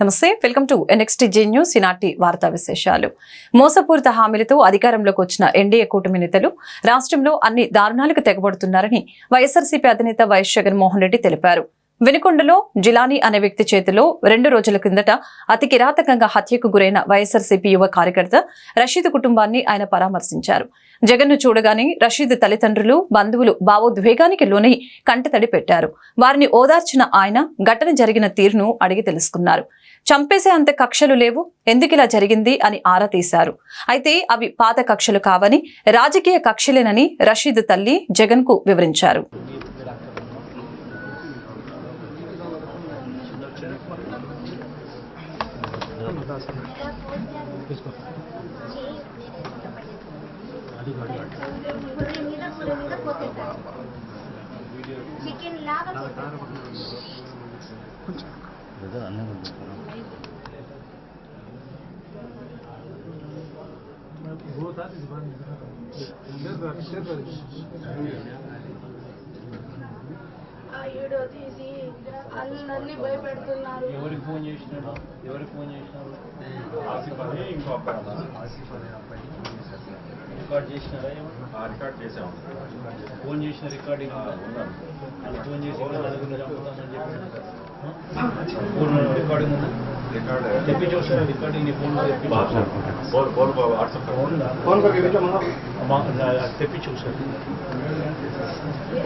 నమస్తే, welcome to NXTG news. ఈనాటి వార్తా విశేషాలు. మోసపూరిత హామీలతో అధికారంలోకి వచ్చిన ఎన్డీఏ కూటమి నేతలు రాష్ట్రంలో అన్ని దారుణాలకు తెగబడుతున్నారని వైఎస్ఆర్సీపీ అధినేత వైఎస్ జగన్మోహన్ రెడ్డి తెలిపారు. వినుకొండలో జిలానీ అనే వ్యక్తి చేతిలో 2 రోజుల కిందట అతి కిరాతకంగా హత్యకు గురైన వైఎస్ఆర్సీపీ యువ కార్యకర్త రషీద్ కుటుంబాన్ని ఆయన పరామర్శించారు. జగన్ను చూడగానే రషీద్ తల్లిదండ్రులు, బంధువులు భావోద్వేగానికి లోనై కంటతడి పెట్టారు. వారిని ఓదార్చిన ఆయన ఘటన జరిగిన తీరును అడిగి తెలుసుకున్నారు. చంపేసే అంత కక్షలు లేవు, ఎందుకిలా జరిగింది అని ఆరా తీశారు. అయితే అవి పాత కక్షలు కావని, రాజకీయ కక్షలేనని రషీద్ తల్లి జగన్ కు వివరించారు. వీడియో తీసి అందరినీ భయపెడుతున్నారు. ఎవరికి ఫోన్ చేసినారు? రికార్డ్ చేసినారా? రికార్డ్ చేసాము. ఫోన్ చేసిన రికార్డింగ్ వాళ్ళు ఫోన్ చేసి నలుగురిని చంపుతామని చెప్పి పూర్ణ రికార్డింగ్ ఉందా? తెప్పి చూసారా రికార్డింగ్? ఫోన్ తెప్పి చూసారు.